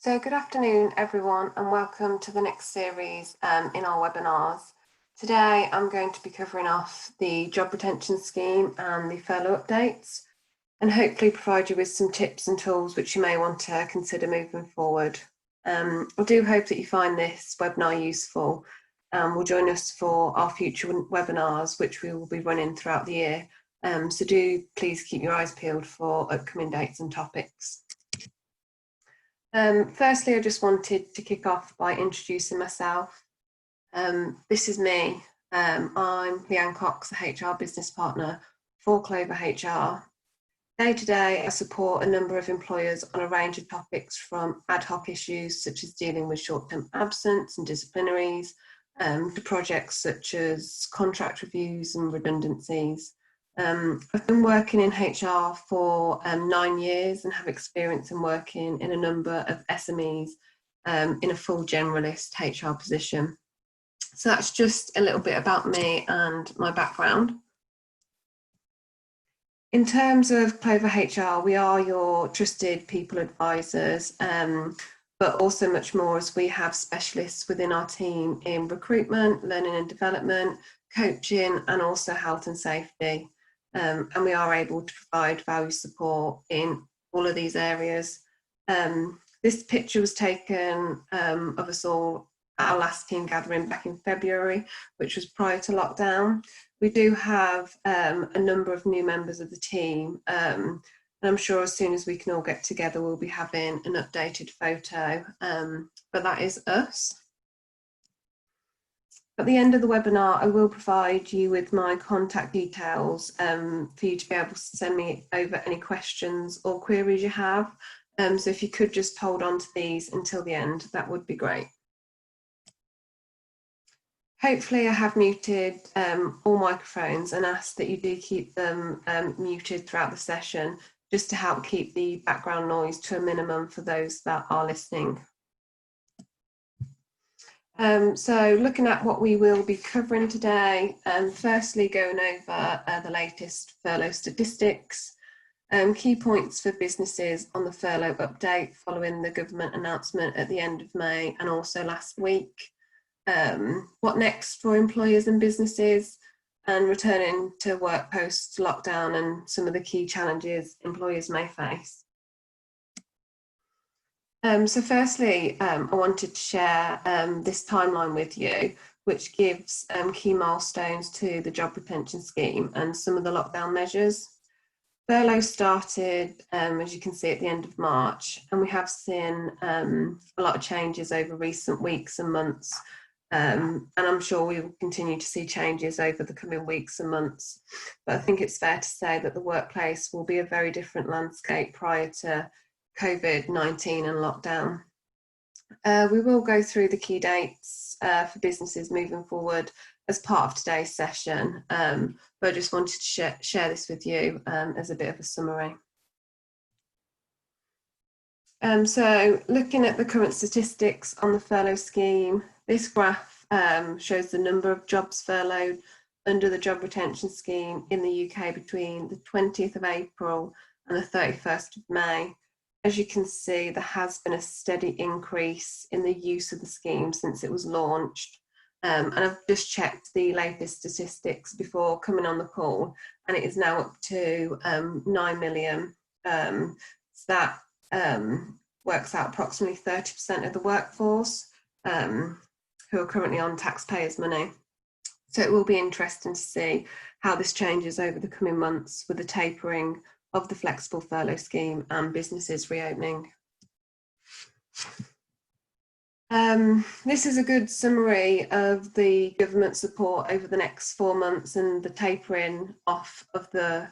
So good afternoon, everyone, and welcome to the next series in our webinars. Today, I'm going to be covering off the job retention scheme and the furlough updates, and hopefully provide you with some tips and tools which you may want to consider moving forward. I do hope that you find this webinar useful and will join us for our future webinars, which we will be running throughout the year. So do please keep your eyes peeled for upcoming dates and topics. Firstly, I just wanted to kick off by introducing myself. This is me. I'm Leanne Cox, the HR business partner for Clover HR. Day to day, I support a number of employers on a range of topics, from ad hoc issues such as dealing with short-term absence and disciplinaries, to projects such as contract reviews and redundancies. I've been working in HR for 9 years and have experience in working in a number of SMEs in a full generalist HR position. So that's just a little bit about me and my background. In terms of Clover HR, we are your trusted people advisors, but also much more, as we have specialists within our team in recruitment, learning and development, coaching, and also health and safety. And we are able to provide value support in all of these areas. This picture was taken of us all at our last team gathering back in February, which was prior to lockdown. We do have a number of new members of the team, and I'm sure as soon as we can all get together, we'll be having an updated photo, but that is us. At the end of the webinar, I will provide you with my contact details for you to be able to send me over any questions or queries you have. So if you could just hold on to these until the end, that would be great. Hopefully I have muted all microphones and ask that you do keep them muted throughout the session, just to help keep the background noise to a minimum for those that are listening. So looking at what we will be covering today, firstly going over the latest furlough statistics, key points for businesses on the furlough update following the government announcement at the end of May and also last week, what next for employers and businesses, and returning to work post lockdown and some of the key challenges employers may face. So firstly, I wanted to share this timeline with you, which gives key milestones to the job retention scheme and some of the lockdown measures. Furlough started, as you can see, at the end of March, and we have seen a lot of changes over recent weeks and months, and I'm sure we will continue to see changes over the coming weeks and months. But I think it's fair to say that the workplace will be a very different landscape prior to COVID-19 and lockdown. We will go through the key dates for businesses moving forward as part of today's session, but I just wanted to share this with you as a bit of a summary. So looking at the current statistics on the furlough scheme, this graph shows the number of jobs furloughed under the job retention scheme in the UK between the 20th of April and the 31st of May. As you can see, there has been a steady increase in the use of the scheme since it was launched. And I've just checked the latest statistics before coming on the call, and it is now up to 9 million. So that works out approximately 30% of the workforce who are currently on taxpayers' money. So it will be interesting to see how this changes over the coming months with the tapering of the flexible furlough scheme and businesses reopening. This is a good summary of the government support over the next 4 months and the tapering off of the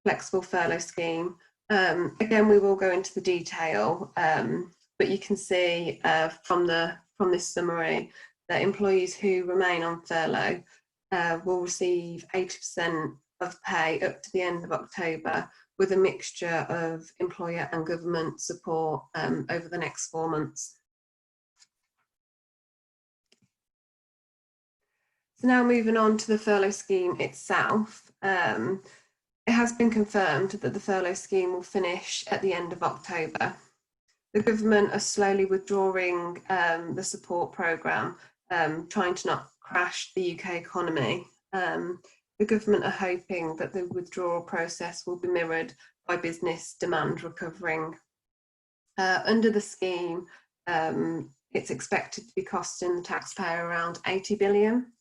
flexible furlough scheme. Again, we will go into the detail, but you can see from this summary that employees who remain on furlough will receive 80% of pay up to the end of October, with a mixture of employer and government support over the next 4 months. So now moving on to the furlough scheme itself, it has been confirmed that the furlough scheme will finish at the end of October. The government are slowly withdrawing the support programme, trying to not crash the UK economy. The government are hoping that the withdrawal process will be mirrored by business demand recovering. Under the scheme, it's expected to be costing the taxpayer around 80 billion.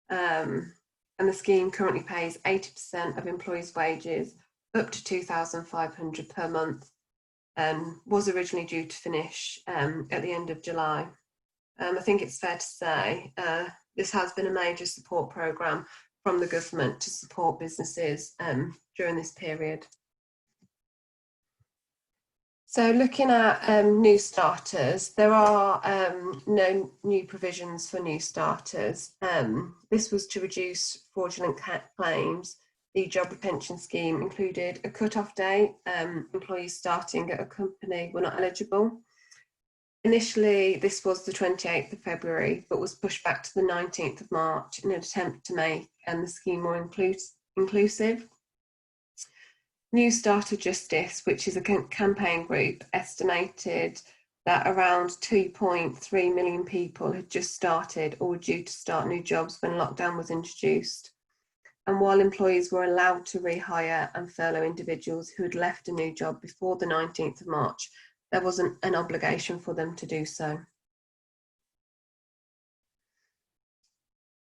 And the scheme currently pays 80% of employees' wages up to 2,500 per month, and was originally due to finish at the end of July. I think it's fair to say this has been a major support programme from the government to support businesses during this period. So looking at new starters, there are no new provisions for new starters. This was to reduce fraudulent claims. The job retention scheme included a cut-off date. Employees starting at a company were not eligible. Initially, this was the 28th of February, but was pushed back to the 19th of March in an attempt to make the scheme more inclusive. New Starter Justice, which is a campaign group, estimated that around 2.3 million people had just started or were due to start new jobs when lockdown was introduced. And while employees were allowed to rehire and furlough individuals who had left a new job before the 19th of March, there wasn't an obligation for them to do so.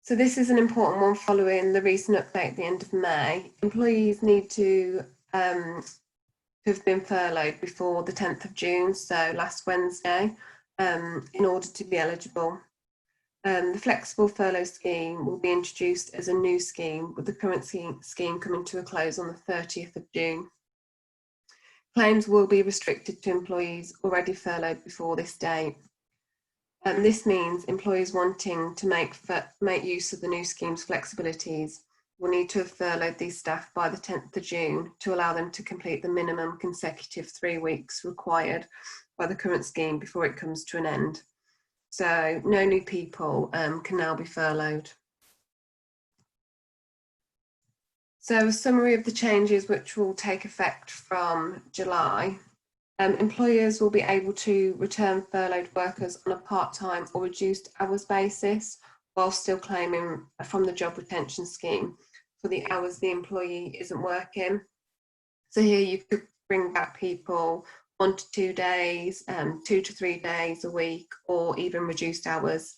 So this is an important one following the recent update at the end of May. Employees need to have been furloughed before the 10th of June, so last Wednesday, in order to be eligible. The flexible furlough scheme will be introduced as a new scheme, with the current scheme coming to a close on the 30th of June. Claims will be restricted to employees already furloughed before this date. This means employees wanting to make use of the new scheme's flexibilities will need to have furloughed these staff by the 10th of June to allow them to complete the minimum consecutive 3 weeks required by the current scheme before it comes to an end. So no new people can now be furloughed. So a summary of the changes which will take effect from July. Employers will be able to return furloughed workers on a part-time or reduced hours basis while still claiming from the job retention scheme for the hours the employee isn't working. So here you could bring back people 1 to 2 days, 2 to 3 days a week, or even reduced hours.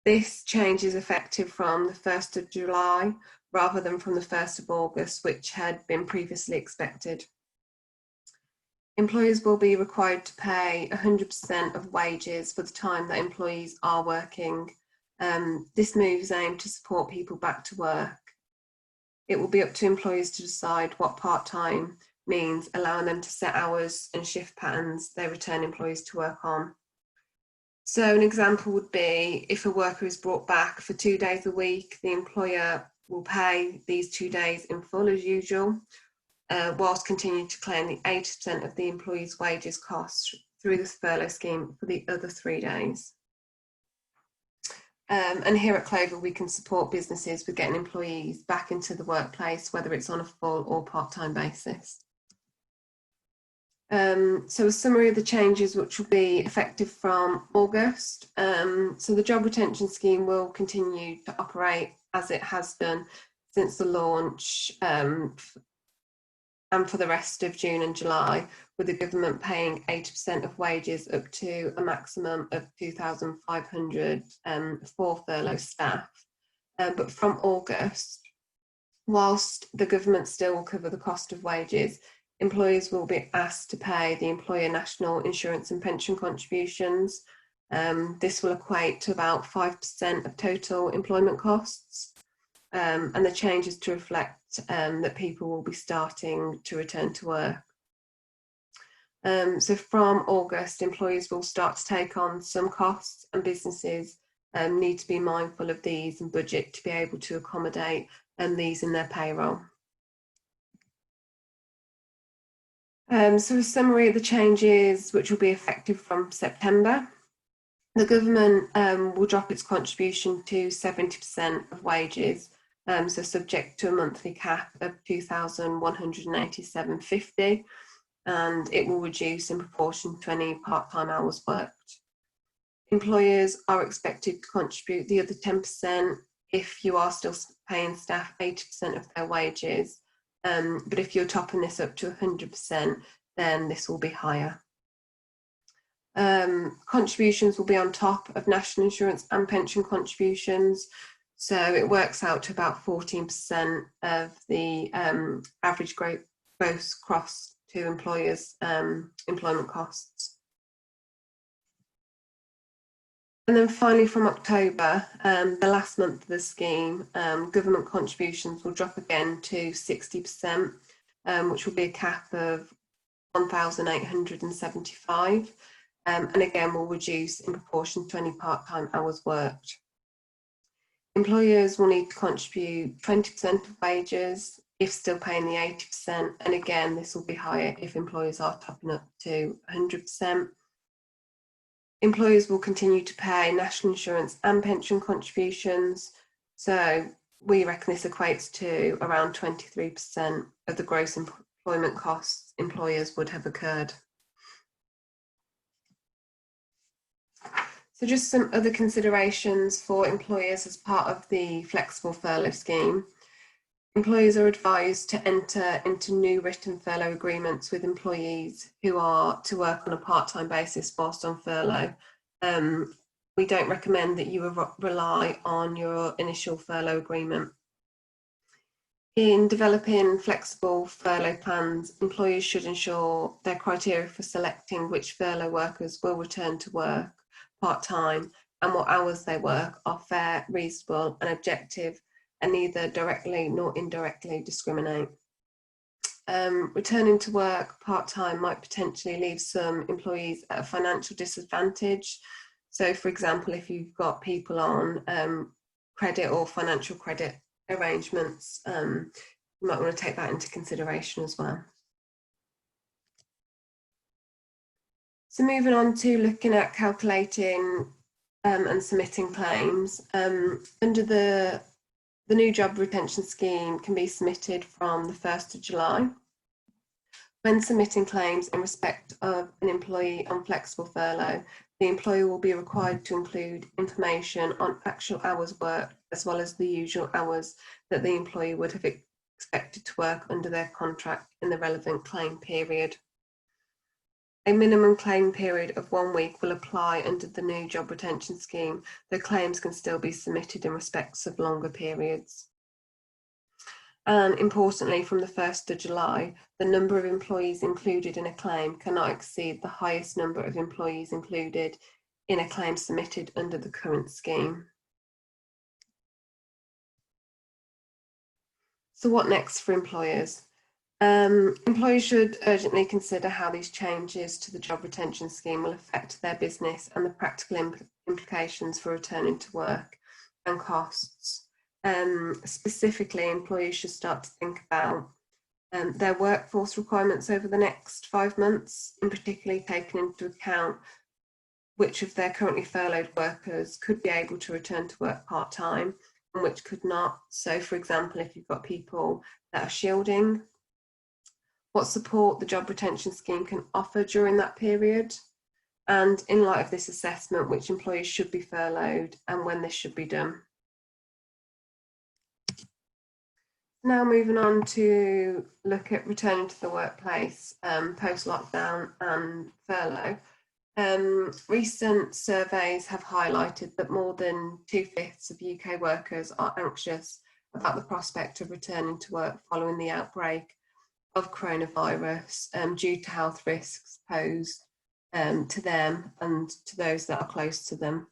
This change is effective from the 1st of July rather than from the 1st of August, which had been previously expected. Employers will be required to pay 100% of wages for the time that employees are working. This move is aimed to support people back to work. It will be up to employers to decide what part-time means, allowing them to set hours and shift patterns they return employees to work on. So an example would be if a worker is brought back for 2 days a week, the employer will pay these 2 days in full as usual, whilst continuing to claim the 80% of the employee's wages costs through the furlough scheme for the other 3 days. And here at Clover, we can support businesses with getting employees back into the workplace, whether it's on a full or part-time basis. So a summary of the changes which will be effective from August. So the job retention scheme will continue to operate as it has done since the launch, and for the rest of June and July, with the government paying 80% of wages up to a maximum of 2,500 for furlough staff. But from August, whilst the government still will cover the cost of wages, employers will be asked to pay the employer national insurance and pension contributions. This will equate to about 5% of total employment costs. And the changes to reflect that people will be starting to return to work. So from August, employers will start to take on some costs, and businesses need to be mindful of these and budget to be able to accommodate these in their payroll. So a summary of the changes which will be effective from September. The government will drop its contribution to 70% of wages, so subject to a monthly cap of 2,187.50. and it will reduce in proportion to any part-time hours worked. Employers are expected to contribute the other 10% if you are still paying staff 80% of their wages, but if you're topping this up to 100%, then this will be higher. Contributions will be on top of national insurance and pension contributions, so it works out to about 14% of the average gross cost to employers' employment costs. And then finally, from October, the last month of the scheme, government contributions will drop again to 60%, which will be a cap of 1,875, and again will reduce in proportion to any part-time hours worked. Employers will need to contribute 20% of wages if still paying the 80%, and again this will be higher if employers are topping up to 100%. Employers will continue to pay national insurance and pension contributions, so we reckon this equates to around 23% of the gross employment costs employers would have incurred. So just some other considerations for employers as part of the flexible furlough scheme. Employers are advised to enter into new written furlough agreements with employees who are to work on a part-time basis whilst on furlough. We don't recommend that you rely on your initial furlough agreement. In developing flexible furlough plans, employers should ensure their criteria for selecting which furlough workers will return to work part-time and what hours they work are fair, reasonable and objective, and neither directly nor indirectly discriminate. Returning to work part-time might potentially leave some employees at a financial disadvantage. So for example, if you've got people on credit or financial credit arrangements, you might want to take that into consideration as well. So moving on to looking at calculating and submitting claims, under the new job retention scheme can be submitted from the 1st of July. When submitting claims in respect of an employee on flexible furlough, the employer will be required to include information on actual hours worked, as well as the usual hours that the employee would have expected to work under their contract in the relevant claim period. A minimum claim period of 1 week will apply under the new job retention scheme, though claims can still be submitted in respect of longer periods. And importantly, from the 1st of July, the number of employees included in a claim cannot exceed the highest number of employees included in a claim submitted under the current scheme. So what next for employers? Employers should urgently consider how these changes to the job retention scheme will affect their business and the practical implications for returning to work and costs. Specifically, employers should start to think about their workforce requirements over the next 5 months, in particular taking into account which of their currently furloughed workers could be able to return to work part-time and which could not. So for example, if you've got people that are shielding, what support the job retention scheme can offer during that period, and in light of this assessment, which employees should be furloughed and when this should be done. Now moving on to look at returning to the workplace post-lockdown and furlough. Recent surveys have highlighted that more than 2/5 of UK workers are anxious about the prospect of returning to work following the outbreak of coronavirus due to health risks posed to them and to those that are close to them.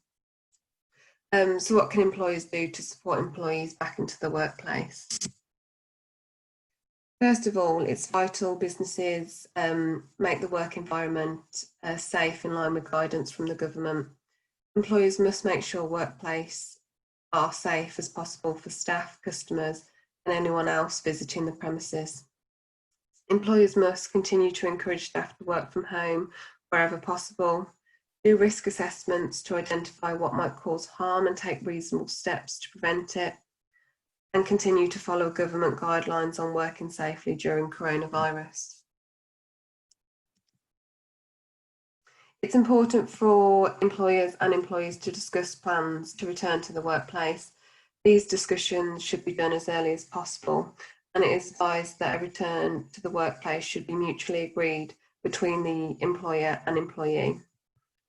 So what can employers do to support employees back into the workplace? First of all, it's vital businesses make the work environment safe in line with guidance from the government. Employers must make sure workplace are safe as possible for staff, customers and anyone else visiting the premises. Employers must continue to encourage staff to work from home wherever possible, do risk assessments to identify what might cause harm and take reasonable steps to prevent it, and continue to follow government guidelines on working safely during coronavirus. It's important for employers and employees to discuss plans to return to the workplace. These discussions should be done as early as possible, and it is advised that a return to the workplace should be mutually agreed between the employer and employee.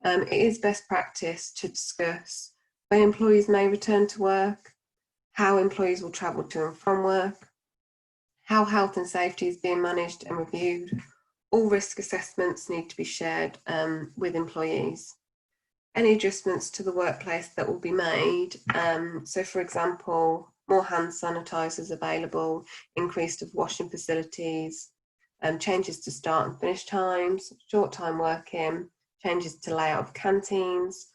It is best practice to discuss when employees may return to work, how employees will travel to and from work, how health and safety is being managed and reviewed. All risk assessments need to be shared with employees. Any adjustments to the workplace that will be made, so for example, more hand sanitisers available, increased of washing facilities, changes to start and finish times, short time working, changes to layout of canteens,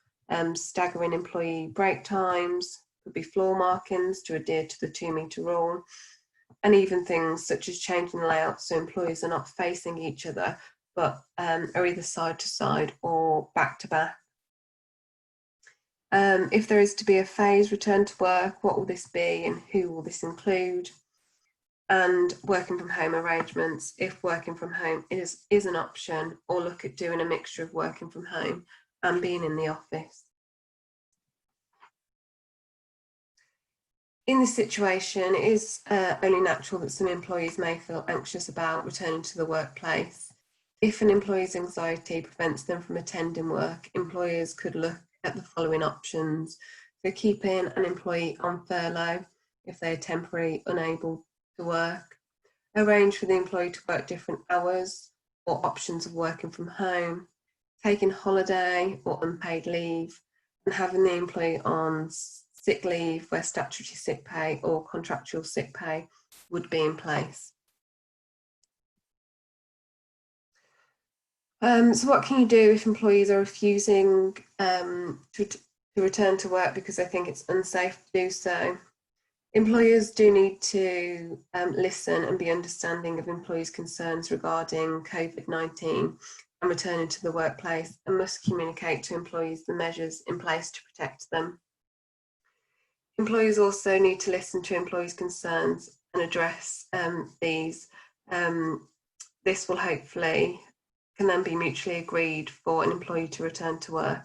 staggering employee break times, could be floor markings to adhere to the 2-metre rule, and even things such as changing the layout so employees are not facing each other, but are either side to side or back to back. If there is to be a phased return to work, what will this be and who will this include? And working from home arrangements, if working from home is an option, or look at doing a mixture of working from home and being in the office. In this situation, it is only natural that some employees may feel anxious about returning to the workplace. If an employee's anxiety prevents them from attending work, employers could look at the following options. So keeping an employee on furlough if they are temporarily unable to work, arrange for the employee to work different hours or options of working from home, taking holiday or unpaid leave, and having the employee on sick leave where statutory sick pay or contractual sick pay would be in place. So what can you do if employees are refusing to return to work because they think it's unsafe to do so? Employers do need to listen and be understanding of employees' concerns regarding COVID-19 and returning to the workplace, and must communicate to employees the measures in place to protect them. Employers also need to listen to employees' concerns and address these. This will hopefully can then be mutually agreed for an employee to return to work.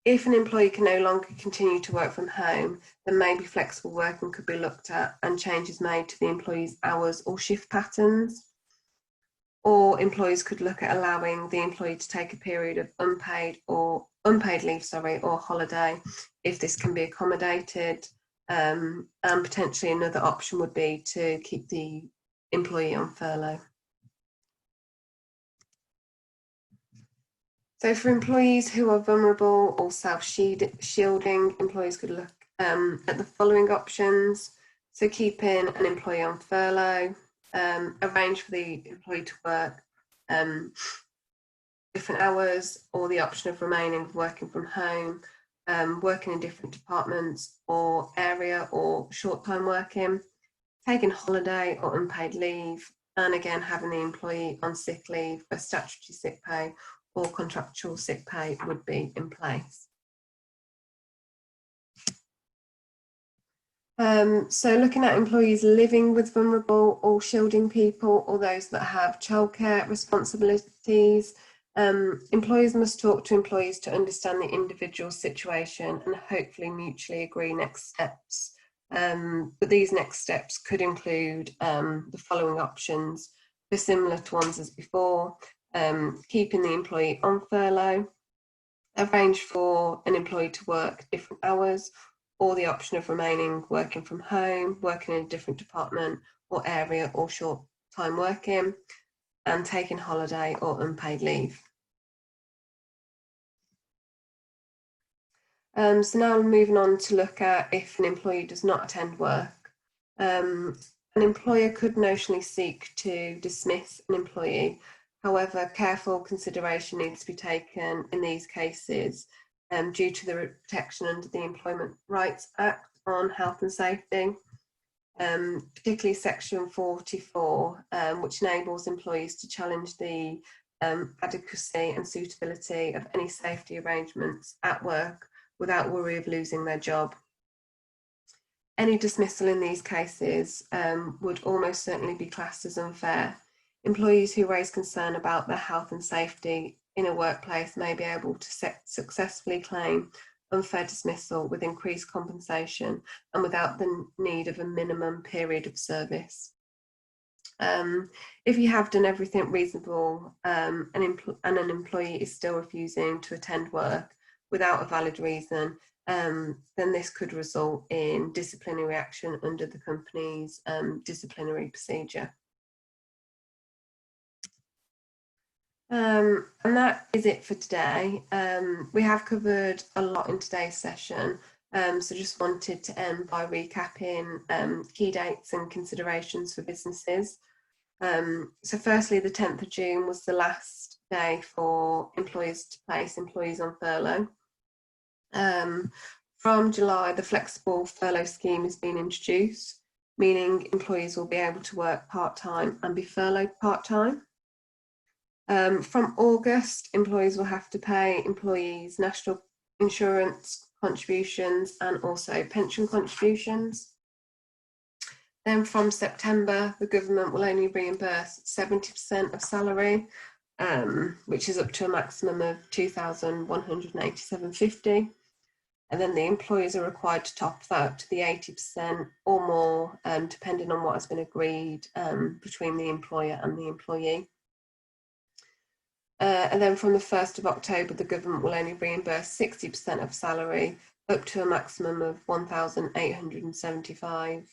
If an employee can no longer continue to work from home, then maybe flexible working could be looked at and changes made to the employee's hours or shift patterns. Or employers could look at allowing the employee to take a period of unpaid leave, or holiday, if this can be accommodated. And potentially another option would be to keep the employee on furlough. So for employees who are vulnerable or self-shielding, employees could look at the following options. So keeping an employee on furlough, arrange for the employee to work different hours, or the option of remaining working from home, working in different departments or area, or short-time working, taking holiday or unpaid leave, and again having the employee on sick leave where statutory sick pay or contractual sick pay would be in place. So looking at employees living with vulnerable or shielding people, or those that have childcare responsibilities, employers must talk to employees to understand the individual situation and hopefully mutually agree next steps. But these next steps could include the following options. They're similar to ones as before. Keeping the employee on furlough, arrange for an employee to work different hours, or the option of remaining working from home, working in a different department or area, or short time working, and taking holiday or unpaid leave. So now moving on to look at if an employee does not attend work. An employer could notionally seek to dismiss an employee. However, careful consideration needs to be taken in these cases due to the protection under the Employment Rights Act on health and safety, particularly Section 44, which enables employees to challenge the adequacy and suitability of any safety arrangements at work without worry of losing their job. Any dismissal in these cases would almost certainly be classed as unfair. Employees who raise concern about their health and safety in a workplace may be able to successfully claim unfair dismissal with increased compensation and without the need of a minimum period of service. If you have done everything reasonable and an employee is still refusing to attend work without a valid reason, then this could result in disciplinary action under the company's disciplinary procedure. And that is it for today. We have covered a lot in today's session, so just wanted to end by recapping key dates and considerations for businesses. So firstly, the 10th of June was the last day for employers to place employees on furlough. From July, the flexible furlough scheme has been introduced, meaning employees will be able to work part-time and be furloughed part-time. From August, employees will have to pay employees national insurance contributions and also pension contributions. Then from September, the government will only reimburse 70% of salary, which is up to a maximum of £2,187.50. And then the employers are required to top that up to the 80% or more, depending on what has been agreed between the employer and the employee. And then from the 1st of October, the government will only reimburse 60% of salary up to a maximum of £1,875.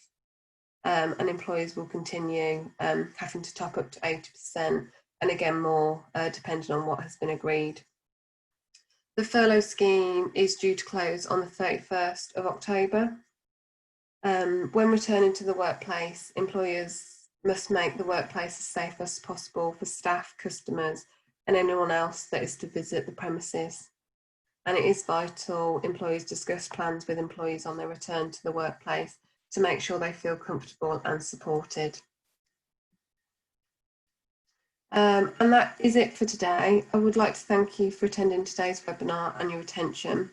And employers will continue having to top up to 80%, and again more depending on what has been agreed. The furlough scheme is due to close on the 31st of October. When returning to the workplace, employers must make the workplace as safe as possible for staff, customers, and anyone else that is to visit the premises. And it is vital employees discuss plans with employees on their return to the workplace to make sure they feel comfortable and supported. And that is it for today. I would like to thank you for attending today's webinar and your attention.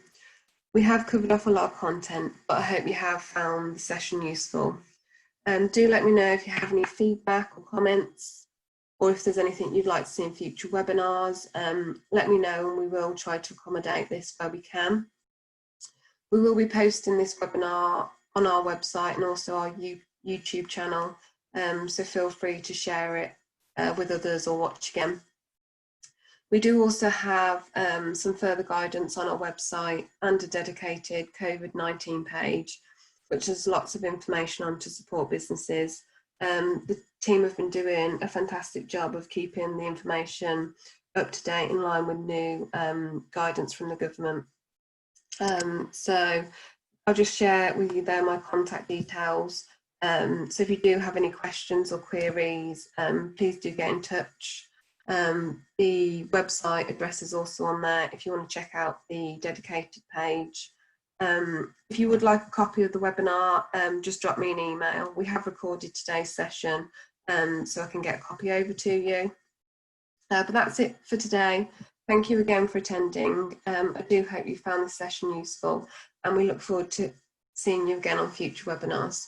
We have covered off a lot of content, but I hope you have found the session useful. Do let me know if you have any feedback or comments, or if there's anything you'd like to see in future webinars. Let me know and we will try to accommodate this where we can. We will be posting this webinar on our website and also our YouTube channel, so feel free to share it with others or watch again. We do also have some further guidance on our website and a dedicated COVID-19 page, which has lots of information on to support businesses. The team have been doing a fantastic job of keeping the information up to date in line with new guidance from the government. So I'll just share with you there my contact details. So if you do have any questions or queries, please do get in touch. The website address is also on there if you want to check out the dedicated page. If you would like a copy of the webinar, just drop me an email. We have recorded today's session, so I can get a copy over to you. But that's it for today. Thank you again for attending. I do hope you found this session useful, and we look forward to seeing you again on future webinars.